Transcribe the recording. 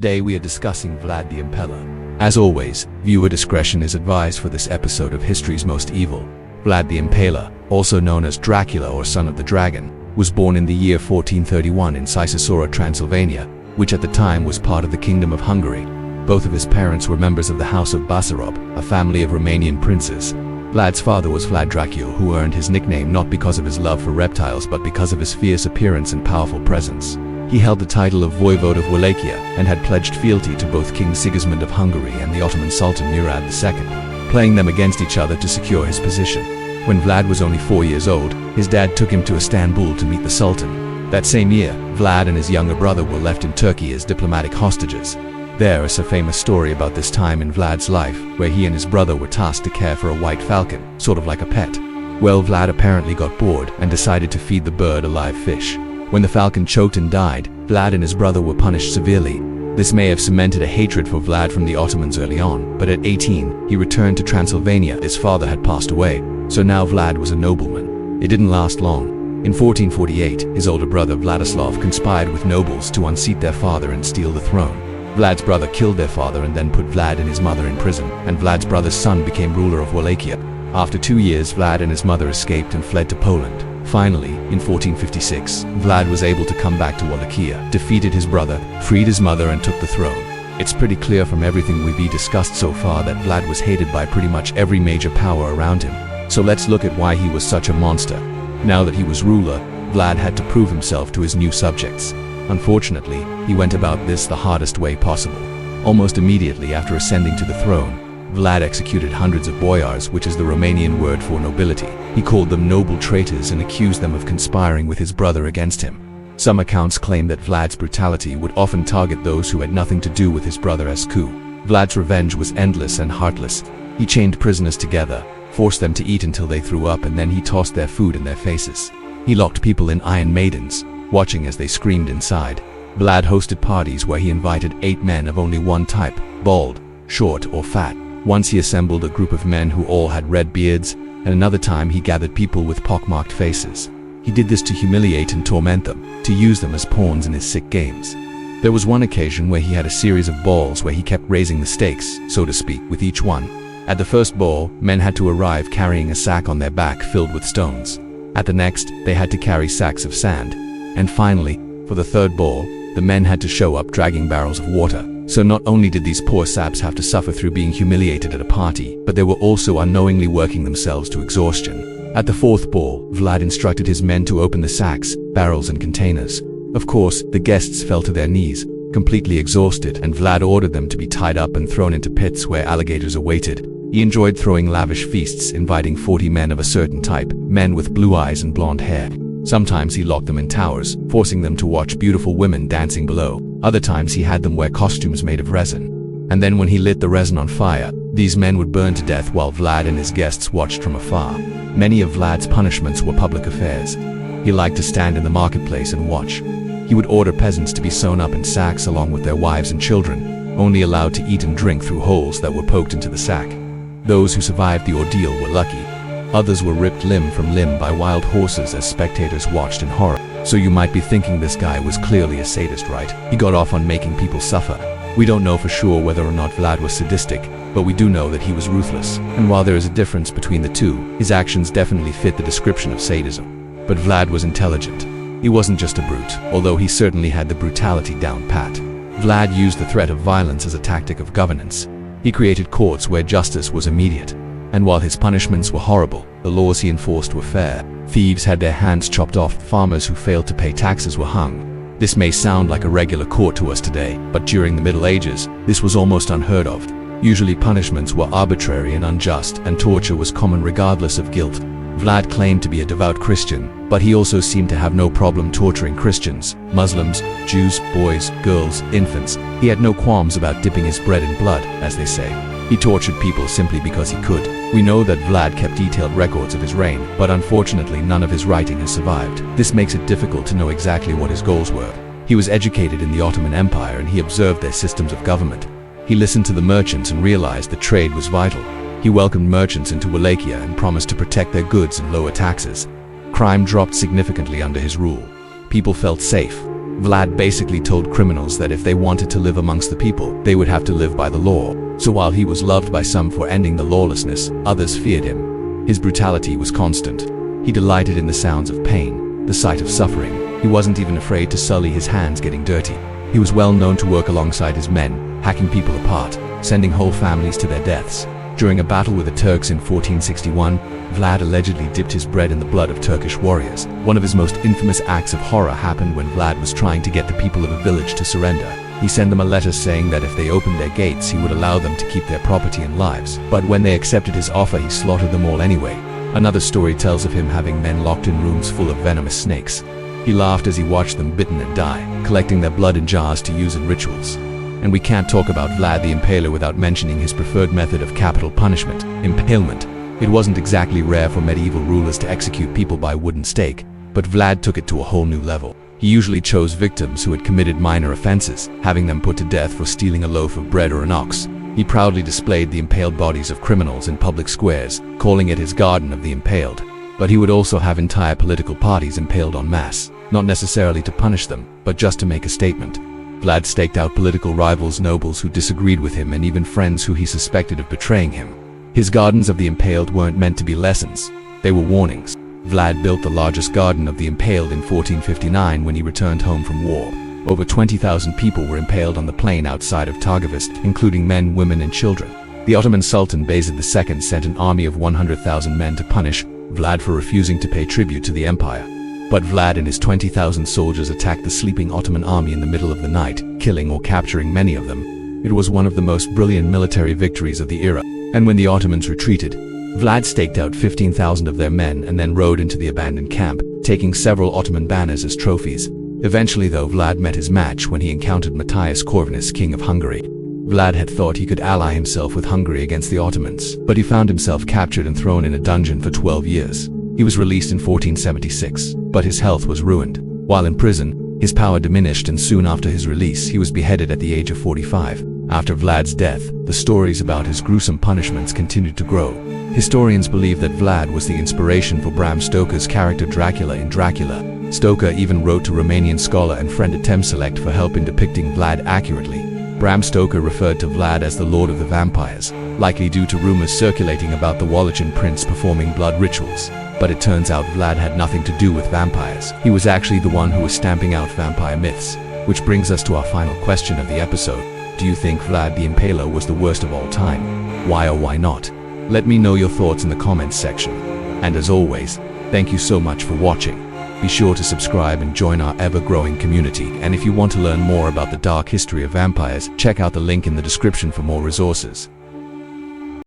Today we are discussing Vlad the Impaler. As always, viewer discretion is advised for this episode of History's Most Evil. Vlad the Impaler, also known as Dracula or Son of the Dragon, was born in the year 1431 in Sisaura, Transylvania, which at the time was part of the Kingdom of Hungary. Both of his parents were members of the House of Basarab, a family of Romanian princes. Vlad's father was Vlad Dracula, who earned his nickname not because of his love for reptiles but because of his fierce appearance and powerful presence. He held the title of Voivode of Wallachia and had pledged fealty to both King Sigismund of Hungary and the Ottoman Sultan Murad II, playing them against each other to secure his position. When Vlad was only 4 years old, his dad took him to Istanbul to meet the Sultan. That same year, Vlad and his younger brother were left in Turkey as diplomatic hostages. There is a famous story about this time in Vlad's life, where he and his brother were tasked to care for a white falcon, sort of like a pet. Well, Vlad apparently got bored and decided to feed the bird a live fish. When the falcon choked and died, Vlad and his brother were punished severely. This may have cemented a hatred for Vlad from the Ottomans early on, but at 18, he returned to Transylvania. His father had passed away, so now Vlad was a nobleman. It didn't last long. In 1448, his older brother Vladislav conspired with nobles to unseat their father and steal the throne. Vlad's brother killed their father and then put Vlad and his mother in prison, and Vlad's brother's son became ruler of Wallachia. After 2 years, Vlad and his mother escaped and fled to Poland. Finally, in 1456, Vlad was able to come back to Wallachia, defeated his brother, freed his mother, and took the throne. It's pretty clear from everything we've discussed so far that Vlad was hated by pretty much every major power around him. So let's look at why he was such a monster. Now that he was ruler, Vlad had to prove himself to his new subjects. Unfortunately, he went about this the hardest way possible. Almost immediately after ascending to the throne, Vlad executed hundreds of boyars, which is the Romanian word for nobility. He called them noble traitors and accused them of conspiring with his brother against him. Some accounts claim that Vlad's brutality would often target those who had nothing to do with his brother's coup. Vlad's revenge was endless and heartless. He chained prisoners together, forced them to eat until they threw up, and then he tossed their food in their faces. He locked people in iron maidens, watching as they screamed inside. Vlad hosted parties where he invited 8 men of only one type, bald, short, or fat. Once he assembled a group of men who all had red beards, and another time he gathered people with pockmarked faces. He did this to humiliate and torment them, to use them as pawns in his sick games. There was one occasion where he had a series of balls where he kept raising the stakes, so to speak, with each one. At the first ball, men had to arrive carrying a sack on their back filled with stones. At the next, they had to carry sacks of sand. And finally, for the third ball, the men had to show up dragging barrels of water. So not only did these poor saps have to suffer through being humiliated at a party, but they were also unknowingly working themselves to exhaustion. At the fourth ball, Vlad instructed his men to open the sacks, barrels, and containers. Of course, the guests fell to their knees, completely exhausted, and Vlad ordered them to be tied up and thrown into pits where alligators awaited. He enjoyed throwing lavish feasts, inviting 40 men of a certain type, men with blue eyes and blonde hair. Sometimes he locked them in towers, forcing them to watch beautiful women dancing below. Other times he had them wear costumes made of resin. And then when he lit the resin on fire, these men would burn to death while Vlad and his guests watched from afar. Many of Vlad's punishments were public affairs. He liked to stand in the marketplace and watch. He would order peasants to be sewn up in sacks along with their wives and children, only allowed to eat and drink through holes that were poked into the sack. Those who survived the ordeal were lucky. Others were ripped limb from limb by wild horses as spectators watched in horror. So you might be thinking this guy was clearly a sadist, right? He got off on making people suffer. We don't know for sure whether or not Vlad was sadistic, but we do know that he was ruthless. And while there is a difference between the two, his actions definitely fit the description of sadism. But Vlad was intelligent. He wasn't just a brute, although he certainly had the brutality down pat. Vlad used the threat of violence as a tactic of governance. He created courts where justice was immediate. And while his punishments were horrible, the laws he enforced were fair. Thieves had their hands chopped off, farmers who failed to pay taxes were hung. This may sound like a regular court to us today, but during the Middle Ages, this was almost unheard of. Usually punishments were arbitrary and unjust, and torture was common regardless of guilt. Vlad claimed to be a devout Christian, but he also seemed to have no problem torturing Christians, Muslims, Jews, boys, girls, infants. He had no qualms about dipping his bread in blood, as they say. He tortured people simply because he could. We know that Vlad kept detailed records of his reign, but unfortunately none of his writing has survived. This makes it difficult to know exactly what his goals were. He was educated in the Ottoman Empire and he observed their systems of government. He listened to the merchants and realized that trade was vital. He welcomed merchants into Wallachia and promised to protect their goods and lower taxes. Crime dropped significantly under his rule. People felt safe. Vlad basically told criminals that if they wanted to live amongst the people, they would have to live by the law. So while he was loved by some for ending the lawlessness, others feared him. His brutality was constant. He delighted in the sounds of pain, the sight of suffering. He wasn't even afraid to sully his hands getting dirty. He was well known to work alongside his men, hacking people apart, sending whole families to their deaths. During a battle with the Turks in 1461, Vlad allegedly dipped his bread in the blood of Turkish warriors. One of his most infamous acts of horror happened when Vlad was trying to get the people of a village to surrender. He sent them a letter saying that if they opened their gates, he would allow them to keep their property and lives. But when they accepted his offer, he slaughtered them all anyway. Another story tells of him having men locked in rooms full of venomous snakes. He laughed as he watched them bitten and die, collecting their blood in jars to use in rituals. And we can't talk about Vlad the Impaler without mentioning his preferred method of capital punishment, impalement. It wasn't exactly rare for medieval rulers to execute people by wooden stake, but Vlad took it to a whole new level. He usually chose victims who had committed minor offenses, having them put to death for stealing a loaf of bread or an ox. He proudly displayed the impaled bodies of criminals in public squares, calling it his Garden of the Impaled. But he would also have entire political parties impaled en masse, not necessarily to punish them, but just to make a statement. Vlad staked out political rivals, nobles who disagreed with him, and even friends who he suspected of betraying him. His gardens of the impaled weren't meant to be lessons, they were warnings. Vlad built the largest garden of the impaled in 1459 when he returned home from war. Over 20,000 people were impaled on the plain outside of Targovist, including men, women, and children. The Ottoman Sultan Bayezid II sent an army of 100,000 men to punish Vlad for refusing to pay tribute to the empire. But Vlad and his 20,000 soldiers attacked the sleeping Ottoman army in the middle of the night, killing or capturing many of them. It was one of the most brilliant military victories of the era. And when the Ottomans retreated, Vlad staked out 15,000 of their men and then rode into the abandoned camp, taking several Ottoman banners as trophies. Eventually, though, Vlad met his match when he encountered Matthias Corvinus, king of Hungary. Vlad had thought he could ally himself with Hungary against the Ottomans, but he found himself captured and thrown in a dungeon for 12 years. He was released in 1476, but his health was ruined. While in prison, his power diminished, and soon after his release, he was beheaded at the age of 45. After Vlad's death, the stories about his gruesome punishments continued to grow. Historians believe that Vlad was the inspiration for Bram Stoker's character Dracula in Dracula. Stoker even wrote to Romanian scholar and friend Temselect for help in depicting Vlad accurately. Bram Stoker referred to Vlad as the Lord of the Vampires, likely due to rumors circulating about the Wallachian prince performing blood rituals. But it turns out Vlad had nothing to do with vampires. He was actually the one who was stamping out vampire myths. Which brings us to our final question of the episode. Do you think Vlad the Impaler was the worst of all time? Why or why not? Let me know your thoughts in the comments section. And as always, thank you so much for watching. Be sure to subscribe and join our ever-growing community. And if you want to learn more about the dark history of vampires, check out the link in the description for more resources.